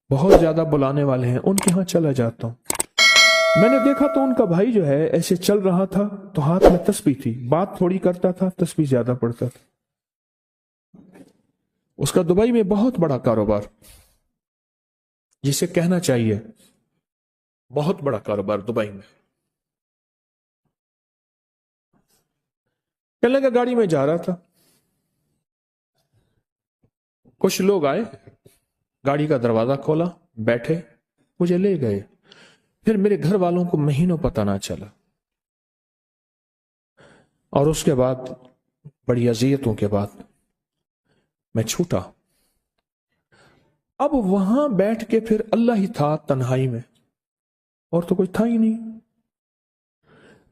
بہت زیادہ بلانے والے ہیں، ان کے ہاں چلا جاتا ہوں۔ میں نے دیکھا تو ان کا بھائی جو ہے ایسے چل رہا تھا تو ہاتھ میں تسبیح تھی، بات تھوڑی کرتا تھا، تسبیح زیادہ پڑھتا تھا۔ اس کا دبئی میں بہت بڑا کاروبار، جسے کہنا چاہیے بہت بڑا کاروبار دبئی میں۔ کہنے لگا گاڑی میں جا رہا تھا، کچھ لوگ آئے، گاڑی کا دروازہ کھولا، بیٹھے، مجھے لے گئے۔ پھر میرے گھر والوں کو مہینوں پتہ نہ چلا، اور اس کے بعد بڑی اذیتوں کے بعد میں چھوٹا۔ اب وہاں بیٹھ کے پھر اللہ ہی تھا تنہائی میں، اور تو کوئی تھا ہی نہیں۔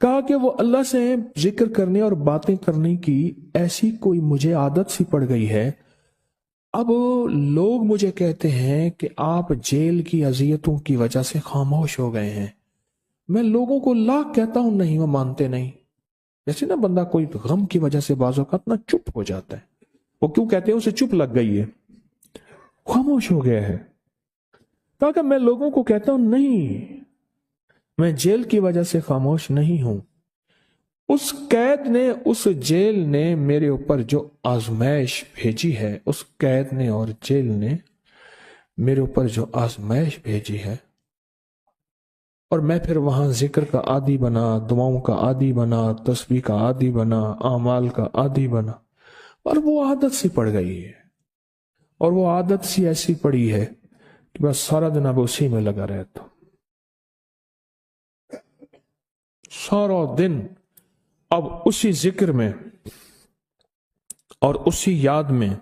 کہا کہ وہ اللہ سے ذکر کرنے اور باتیں کرنے کی ایسی کوئی مجھے عادت سی پڑ گئی ہے، اب لوگ مجھے کہتے ہیں کہ آپ جیل کی اذیتوں کی وجہ سے خاموش ہو گئے ہیں۔ میں لوگوں کو لاکھ کہتا ہوں، نہیں، وہ مانتے نہیں۔ جیسے نا بندہ کوئی غم کی وجہ سے بعض اوقات نا چپ ہو جاتا ہے، وہ کیوں کہتے ہیں؟ اسے چپ لگ گئی ہے، خاموش ہو گیا ہے۔ کہا کہ میں لوگوں کو کہتا ہوں، نہیں، میں جیل کی وجہ سے خاموش نہیں ہوں۔ اس قید نے، اس جیل نے میرے اوپر جو آزمائش بھیجی ہے، اس قید نے اور جیل نے میرے اوپر جو آزمائش بھیجی ہے، اور میں پھر وہاں ذکر کا عادی بنا، دعاؤں کا عادی بنا، تسبیح کا عادی بنا، اعمال کا عادی بنا، اور وہ عادت سی پڑ گئی ہے۔ اور وہ عادت سی ایسی پڑی ہے کہ بس سارا دن اب اسی میں لگا رہتا ہوں، سارا دن اب اسی ذکر میں اور اسی یاد میں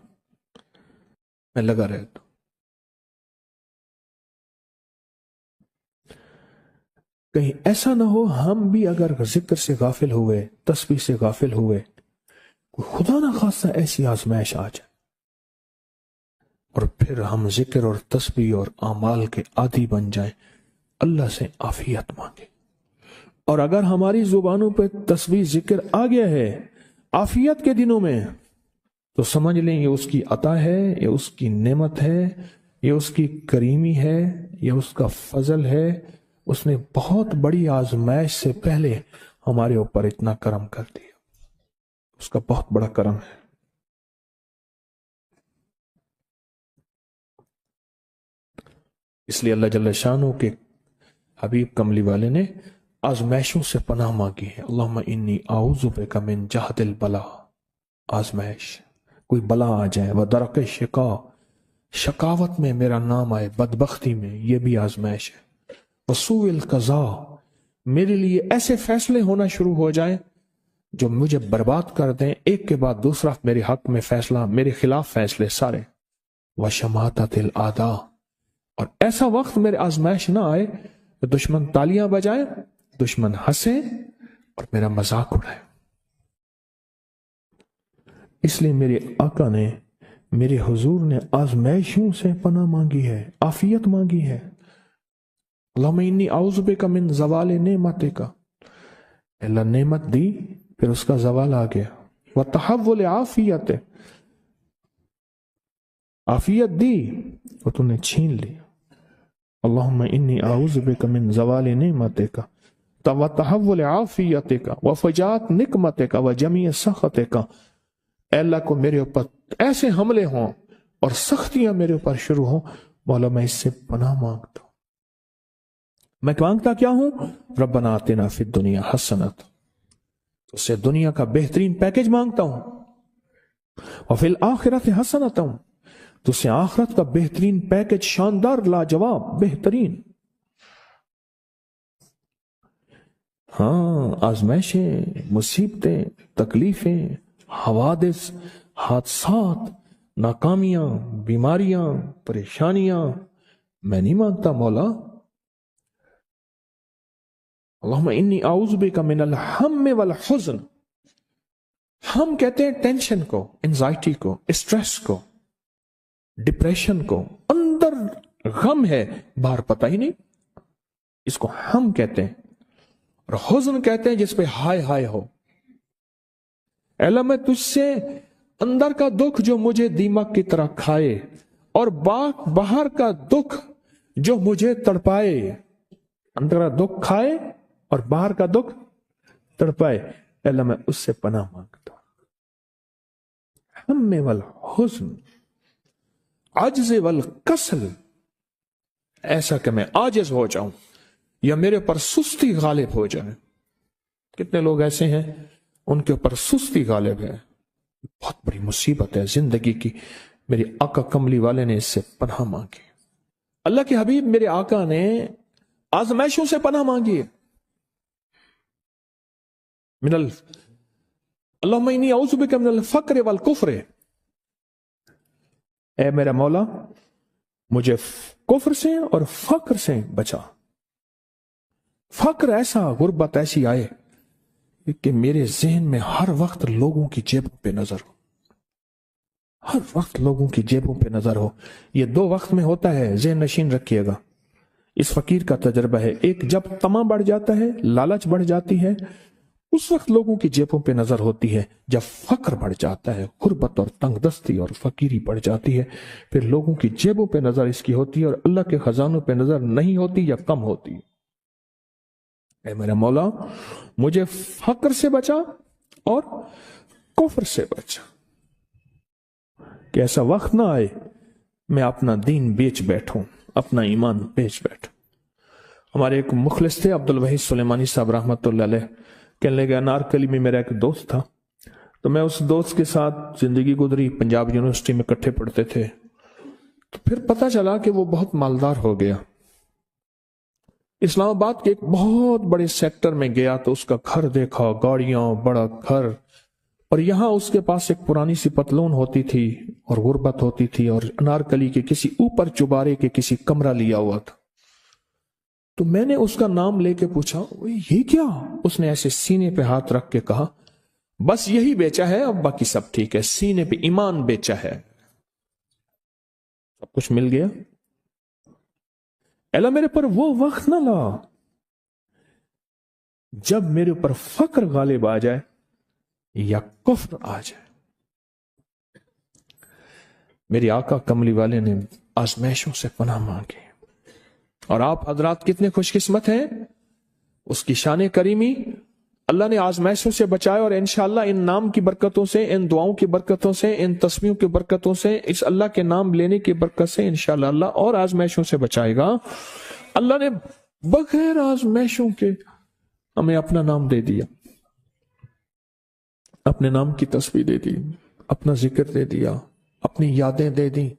لگا رہتا ہوں۔ کہیں ایسا نہ ہو ہم بھی اگر ذکر سے غافل ہوئے، تسبیح سے غافل ہوئے، خدا نہ خواستہ ایسی آزمائش آ جائے، اور پھر ہم ذکر اور تسبیح اور اعمال کے عادی بن جائیں، اللہ سے عافیت مانگے۔ اور اگر ہماری زبانوں پہ تسبیح ذکر آ گیا ہے عافیت کے دنوں میں، تو سمجھ لیں یہ اس کی عطا ہے، یہ اس کی نعمت ہے، یہ اس کی کریمی ہے، یہ اس کا فضل ہے۔ اس نے بہت بڑی آزمائش سے پہلے ہمارے اوپر اتنا کرم کر دیا، اس کا بہت بڑا کرم ہے۔ اس لیے اللہ جل شانہ کے حبیب کملی والے نے آزمائشوں سے پناہ مانگی ہے۔ اللہم انی اعوذ بک من جہد البلا، آزمائش، کوئی بلا آ جائے، ودرک شقا، شقاوت میں میرا نام آئے، بدبختی میں، یہ بھی آزمائش ہے، وسوء القضاء، میرے لیے ایسے فیصلے ہونا شروع ہو جائیں جو مجھے برباد کر دیں، ایک کے بعد دوسرا میرے حق میں فیصلہ، میرے خلاف فیصلے سارے، وشماتت الاعداء، اور ایسا وقت میرے آزمائش نہ آئے کہ دشمن تالیاں بجائے، دشمن ہنسے اور میرا مذاق اڑائے۔ اس لیے میرے آقا نے، میرے حضور نے آزمائشوں سے پناہ مانگی ہے، عافیت مانگی ہے۔ اللہم انی اعوذ بک من زوال نعمتک، اللہ نعمت دی پھر اس کا زوال آ گیا، وتحول عافیت، عافیت دی اور تو نے چھین لی۔ اللہم انی اعوذ بک من زوال نعمتک وتحول عافیتک وفجاءت نقمتک وجمیع سخطک، اے اللہ کو میرے اوپر ایسے حملے ہوں اور سختیاں میرے اوپر شروع ہوں، مولا میں اس سے پناہ مانگتا ہوں۔ میں مانگتا کیا ہوں؟ ربنا آتنا فی الدنیا حسنۃ، اس سے دنیا کا بہترین پیکج مانگتا ہوں، وفی الآخرۃ حسنۃ، تو اس سے آخرت کا بہترین پیکج، شاندار، لاجواب، بہترین۔ ہاں، آزمائشیں، مصیبتیں، تکلیفیں، حوادث، حادثات، ناکامیاں، بیماریاں، پریشانیاں، میں نہیں مانگتا مولا۔ اللہم انی اعوذ بک من الہم والحزن، ہم کہتے ہیں ٹینشن کو، انزائٹی کو، اسٹریس کو، ڈپریشن کو، اندر غم ہے باہر پتہ ہی نہیں، اس کو ہم کہتے ہیں۔ اور حزن کہتے ہیں جس پہ ہائے ہائے ہو۔ اے اللہ میں تجھ سے اندر کا دکھ جو مجھے دیمک کی طرح کھائے، اور باہر کا دکھ جو مجھے تڑپائے، اندر کا دکھ کھائے اور باہر کا دکھ تڑپائے، اللہ میں اس سے پناہ مانگتا ہوں۔ ہم والحزن، عجز والکسل، ایسا کہ میں عاجز ہو جاؤں یا میرے اوپر سستی غالب ہو جائے۔ کتنے لوگ ایسے ہیں ان کے اوپر سستی غالب ہے، بہت بڑی مصیبت ہے زندگی کی۔ میرے آقا کملی والے نے اس سے پناہ مانگی، اللہ کے حبیب میرے آقا نے آزمائشوں سے پناہ مانگی ہے۔ اللہم انی اعوذ بک من الفقر والکفر، اے میرا مولا مجھے کفر سے اور فقر سے بچا۔ فقر ایسا، غربت ایسی آئے کہ میرے ذہن میں ہر وقت لوگوں کی جیبوں پہ نظر ہو، ہر وقت لوگوں کی جیبوں پہ نظر ہو۔ یہ دو وقت میں ہوتا ہے، ذہن نشین رکھیے گا۔ اس فقیر کا تجربہ ہے، ایک جب طمع بڑھ جاتا ہے، لالچ بڑھ جاتی ہے، اس وقت لوگوں کی جیبوں پہ نظر ہوتی ہے۔ جب فقر بڑھ جاتا ہے، غربت اور تنگ دستی اور فقیری بڑھ جاتی ہے، پھر لوگوں کی جیبوں پہ نظر اس کی ہوتی ہے اور اللہ کے خزانوں پہ نظر نہیں ہوتی یا کم ہوتی۔ اے میرا مولا مجھے فقر سے بچا اور کفر سے بچا، کہ ایسا وقت نہ آئے میں اپنا دین بیچ بیٹھوں، اپنا ایمان بیچ بیٹھوں۔ ہمارے ایک مخلص تھے عبد الوحید سلیمانی صاحب رحمۃ اللہ علیہ، کہنے لگے انارکلی میں میرا ایک دوست تھا، تو میں اس دوست کے ساتھ زندگی گزری، پنجاب یونیورسٹی میں اکٹھے پڑھتے تھے۔ تو پھر پتہ چلا کہ وہ بہت مالدار ہو گیا، اسلام آباد کے ایک بہت بڑے سیکٹر میں گیا تو اس کا گھر دیکھا، گاڑیاں، بڑا گھر، اور یہاں اس کے پاس ایک پرانی سی پتلون ہوتی تھی اور غربت ہوتی تھی، اور انارکلی کے کسی اوپر چبارے کے کسی کمرہ لیا ہوا تھا۔ تو میں نے اس کا نام لے کے پوچھا یہ کیا؟ اس نے ایسے سینے پہ ہاتھ رکھ کے کہا بس یہی بیچا ہے، اب باقی سب ٹھیک ہے، سینے پہ ایمان بیچا ہے، سب کچھ مل گیا۔ اللہ میرے پر وہ وقت نہ لا جب میرے اوپر فقر غالب آ جائے یا کفر آ جائے۔ میرے آقا کملی والے نے آزمائشوں سے پناہ مانگی، اور آپ حضرات کتنے خوش قسمت ہیں، اس کی شان کریمی اللہ نے آزمائشوں سے بچائے، اور انشاءاللہ ان نام کی برکتوں سے، ان دعاؤں کی برکتوں سے، ان تسبیحوں کی برکتوں سے، اس اللہ کے نام لینے کی برکت سے انشاءاللہ اللہ اور آزمائشوں سے بچائے گا۔ اللہ نے بغیر آزمائشوں کے ہمیں اپنا نام دے دیا، اپنے نام کی تسبیح دے دی، اپنا ذکر دے دیا، اپنی یادیں دے دی۔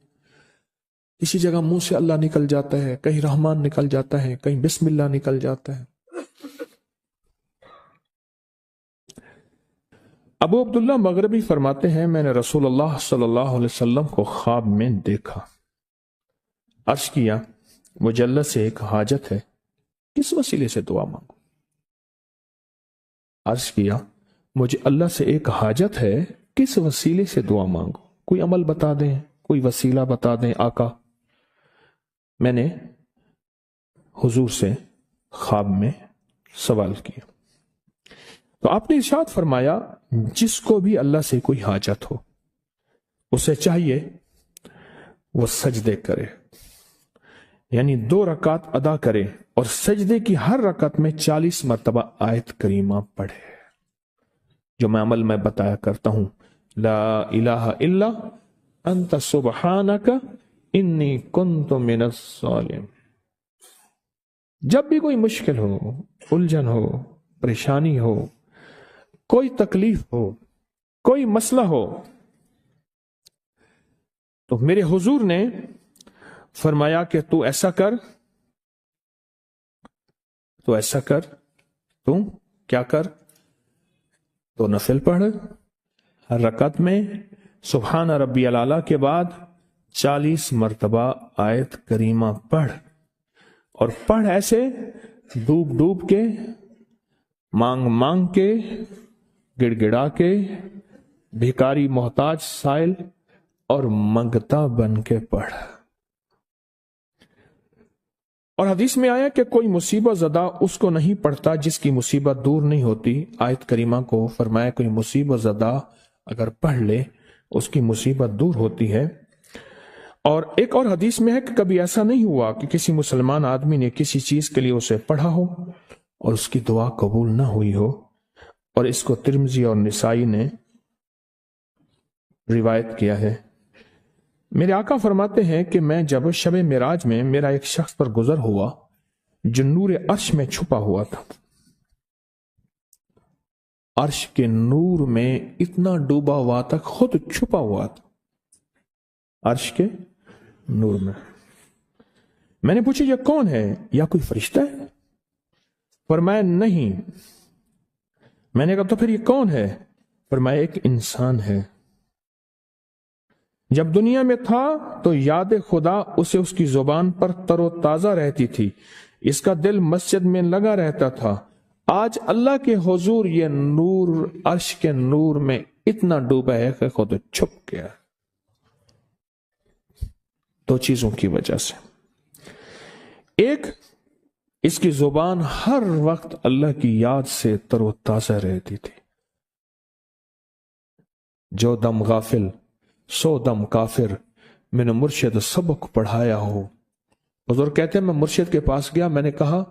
کسی جگہ منہ سے اللہ نکل جاتا ہے، کہیں رحمان نکل جاتا ہے، کہیں بسم اللہ نکل جاتا ہے۔ ابو عبداللہ مغربی فرماتے ہیں میں نے رسول اللہ صلی اللہ علیہ وسلم کو خواب میں دیکھا، عرض کیا مجھے اللہ سے ایک حاجت ہے، کس وسیلے سے دعا مانگوں؟ عرض کیا مجھے اللہ سے ایک حاجت ہے، کس وسیلے سے دعا مانگوں؟ کوئی عمل بتا دیں، کوئی وسیلہ بتا دیں آقا۔ میں نے حضور سے خواب میں سوال کیا تو آپ نے ارشاد فرمایا جس کو بھی اللہ سے کوئی حاجت ہو اسے چاہیے وہ سجدے کرے، یعنی 2 رکعت ادا کرے اور سجدے کی ہر رکعت میں 40 مرتبہ آیت کریمہ پڑھے، جو میں عمل میں بتایا کرتا ہوں، لا الہ الا انت سبحانک انی کنت من الظالمین۔ جب بھی کوئی مشکل ہو، الجھن ہو، پریشانی ہو، کوئی تکلیف ہو، کوئی مسئلہ ہو، تو میرے حضور نے فرمایا کہ تو ایسا کر، تو ایسا کر، تو کیا کر، تو نفل پڑھ، ہر رکعت میں سبحان ربی الاعلیٰ کے بعد 40 مرتبہ آیت کریمہ پڑھ، اور پڑھ ایسے ڈوب ڈوب کے، مانگ مانگ کے، گڑ گڑا کے، بھیکاری محتاج سائل اور منگتا بن کے پڑھ۔ اور حدیث میں آیا کہ کوئی مصیبت زدہ اس کو نہیں پڑھتا جس کی مصیبت دور نہیں ہوتی۔ آیت کریمہ کو فرمایا کوئی مصیبت زدہ اگر پڑھ لے اس کی مصیبت دور ہوتی ہے۔ اور ایک اور حدیث میں ہے کہ کبھی ایسا نہیں ہوا کہ کسی مسلمان آدمی نے کسی چیز کے لیے اسے پڑھا ہو اور اس کی دعا قبول نہ ہوئی ہو، اور اس کو ترمذی اور نسائی نے روایت کیا ہے۔ میرے آقا فرماتے ہیں کہ میں جب شب معراج میں میرا ایک شخص پر گزر ہوا جو نور عرش میں چھپا ہوا تھا، عرش کے نور میں اتنا ڈوبا ہوا تھا، خود چھپا ہوا تھا عرش کے نور میں۔ میں نے پوچھا یہ کون ہے؟ یا کوئی فرشتہ ہے؟ فرمایا نہیں۔ میں نے کہا تو پھر یہ کون ہے؟ فرمایا ایک انسان ہے، جب دنیا میں تھا تو یاد خدا اسے اس کی زبان پر تر و تازہ رہتی تھی، اس کا دل مسجد میں لگا رہتا تھا، آج اللہ کے حضور یہ نور عرش کے نور میں اتنا ڈوبا ہے کہ خود چھپ گیا۔ دو چیزوں کی وجہ سے، ایک، اس کی زبان ہر وقت اللہ کی یاد سے تر و تازہ رہتی تھی۔ جو دم غافل سو دم کافر، میں نے مرشد سبق پڑھایا ہو۔ حضور کہتے ہیں میں مرشد کے پاس گیا، میں نے کہا